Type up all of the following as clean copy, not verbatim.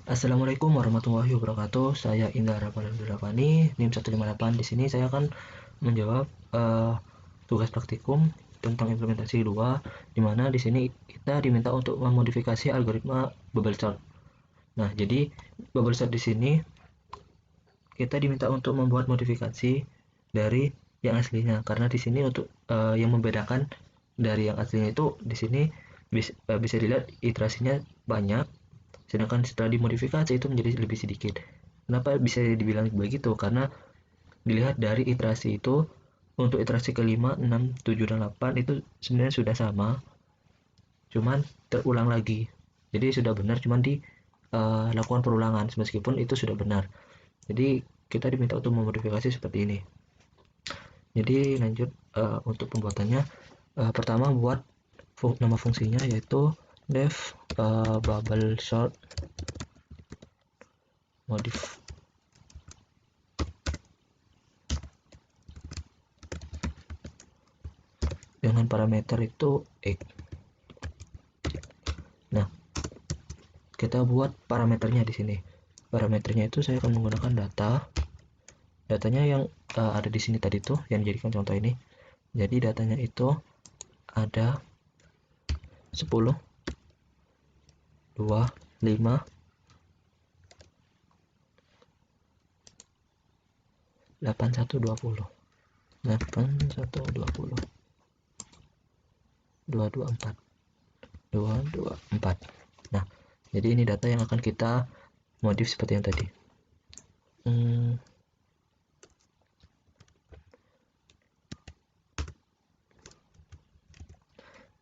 Assalamualaikum warahmatullahi wabarakatuh. Saya Indra Palandurapani, NIM 158. Di sini saya akan menjawab tugas praktikum tentang implementasi 2, di mana di sini kita diminta untuk memodifikasi algoritma bubble sort. Nah, jadi bubble sort di sini kita diminta untuk membuat modifikasi dari yang aslinya, karena di sini untuk yang membedakan dari yang aslinya itu di sini bisa dilihat iterasinya banyak, sedangkan setelah dimodifikasi itu menjadi lebih sedikit. Kenapa bisa dibilang begitu? Karena dilihat dari iterasi itu, untuk iterasi kelima, 6, 7, dan 8 itu sebenarnya sudah sama, cuman terulang lagi. Jadi sudah benar, cuman dilakukan perulangan meskipun itu sudah benar. Jadi kita diminta untuk memodifikasi seperti ini. Jadi lanjut untuk pembuatannya. Pertama, buat nama fungsinya, yaitu def bubble sort modif dengan parameter itu x. Nah, kita buat parameternya di sini. Parameternya itu saya akan menggunakan datanya yang ada di sini tadi tuh, yang dijadikan contoh ini. Jadi datanya itu ada 10, 2, 5, 8, 1, 20, 8, 1, 20, 2, 2, 4, 2, 2, 4. Nah, jadi ini data yang akan kita modif seperti yang tadi.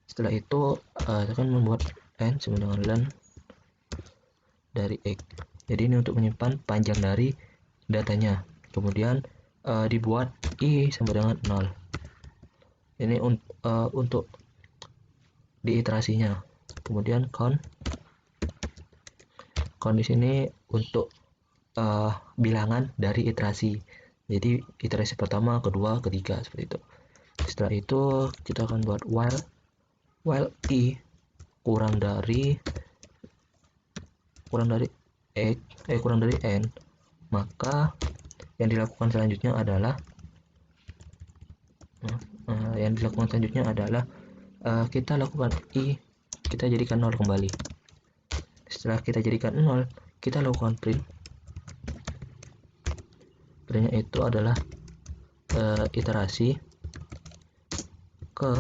Setelah itu saya akan membuat n sama dengan len dari x. Jadi ini untuk menyimpan panjang dari datanya. Kemudian dibuat i sama dengan 0. Ini untuk di iterasinya. Kemudian count di sini untuk bilangan dari iterasi. Jadi iterasi pertama, kedua, ketiga, seperti itu. Setelah itu kita akan buat while i kurang dari x, kurang dari n, maka yang dilakukan selanjutnya adalah kita lakukan i, kita jadikan 0 kembali. Setelah kita jadikan 0, kita lakukan printnya itu adalah iterasi ke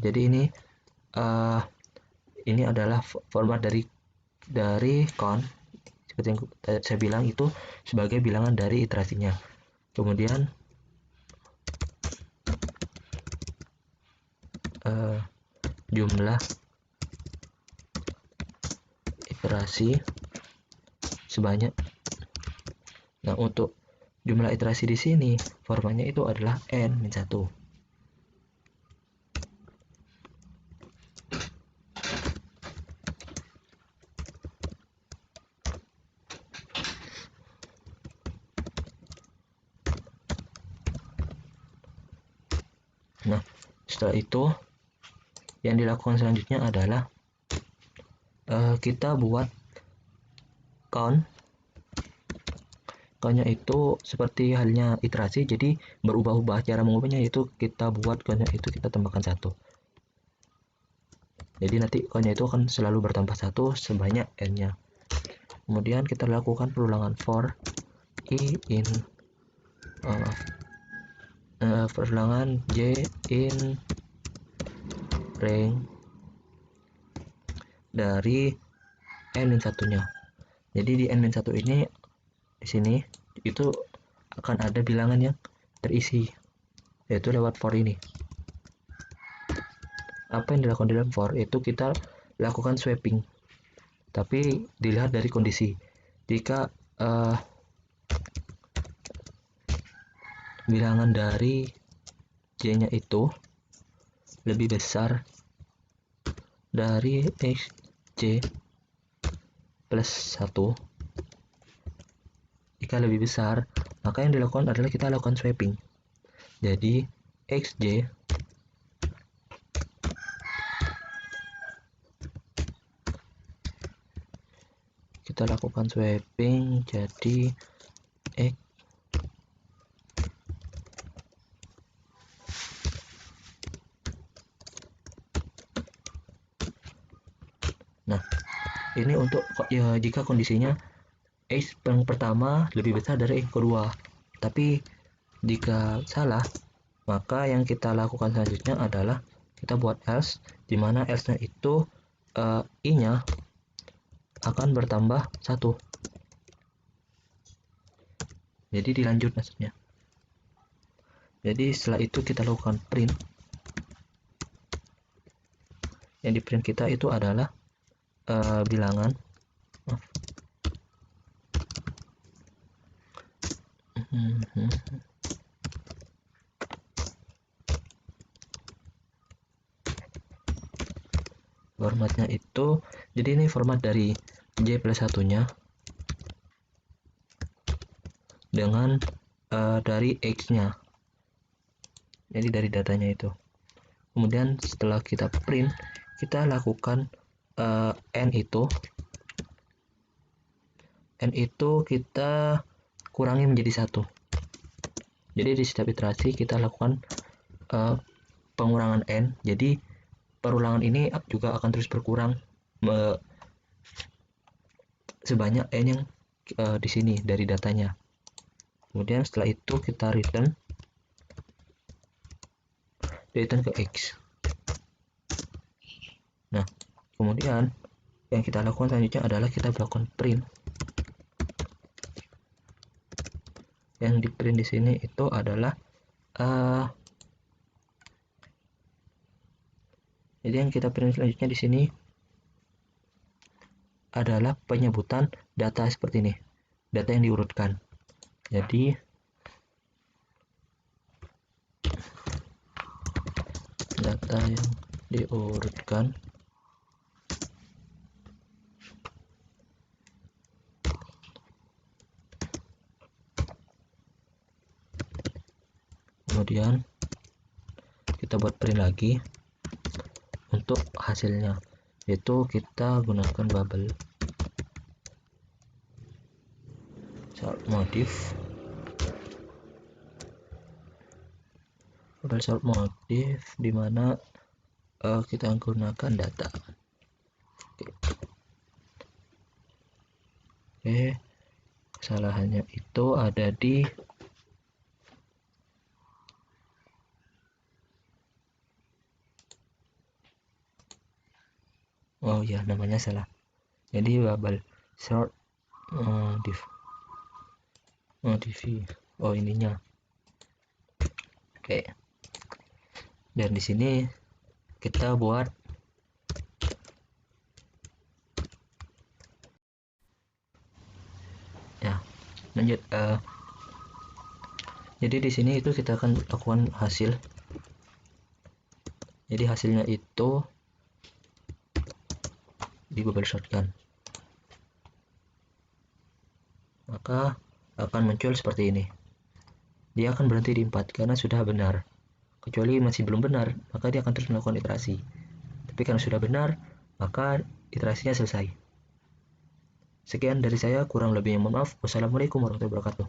jadi ini adalah format dari count, seperti yang saya bilang, itu sebagai bilangan dari iterasinya. Kemudian jumlah iterasi sebanyak. Nah, untuk jumlah iterasi di sini formatnya itu adalah n-1. Nah, setelah itu yang dilakukan selanjutnya adalah kita buat countnya itu seperti halnya iterasi, jadi berubah-ubah. Cara mengubahnya yaitu kita buat countnya itu kita tambahkan 1. Jadi nanti countnya itu akan selalu bertambah 1 sebanyak n-nya. Kemudian kita lakukan perulangan for i in perulangan j in range dari n-1-nya. Jadi di n-1 ini di sini itu akan ada bilangan yang terisi, yaitu lewat for ini. Apa yang dilakukan dalam for itu, kita lakukan swapping, tapi dilihat dari kondisi. Jika bilangan dari j-nya itu lebih besar dari xj plus 1, jika lebih besar, maka yang dilakukan adalah kita lakukan swapping. Jadi xj kita lakukan swapping jadi X. Nah, ini untuk ya jika kondisinya X yang pertama lebih besar dari X kedua. Tapi jika salah, maka yang kita lakukan selanjutnya adalah kita buat else, dimana else-nya itu i-nya akan bertambah 1. Jadi dilanjut maksudnya. Jadi setelah itu kita lakukan print. Yang di print kita itu adalah bilangan. Formatnya itu, jadi ini format dari J+1 nya dengan dari X nya, jadi dari datanya itu. Kemudian setelah kita print, kita lakukan n itu kita kurangi menjadi 1. Jadi di setiap iterasi kita lakukan pengurangan n, jadi perulangan ini juga akan terus berkurang sebanyak n yang di sini dari datanya. Kemudian setelah itu kita return ke X. Nah, kemudian yang kita lakukan selanjutnya adalah kita melakukan print. Yang di print di sini itu adalah jadi yang kita print selanjutnya di sini adalah penyebutan data seperti ini, data yang diurutkan. Jadi data yang diurutkan kemudian kita buat print lagi untuk hasilnya, yaitu kita gunakan bubble sort modif, dimana kita gunakan data. Oke, kesalahannya itu ada di namanya salah. Jadi bubble sort modif ininya. Oke. Dan di sini kita buat ya, lanjut. Jadi di sini itu kita akan lakukan hasil. Jadi hasilnya itu di bubble sortkan, maka akan muncul seperti ini. Dia akan berhenti di 4 karena sudah benar. Kecuali masih belum benar, maka dia akan terus melakukan iterasi. Tapi karena sudah benar, maka iterasinya selesai. Sekian dari saya, kurang lebihnya mohon maaf. Wassalamualaikum warahmatullahi wabarakatuh.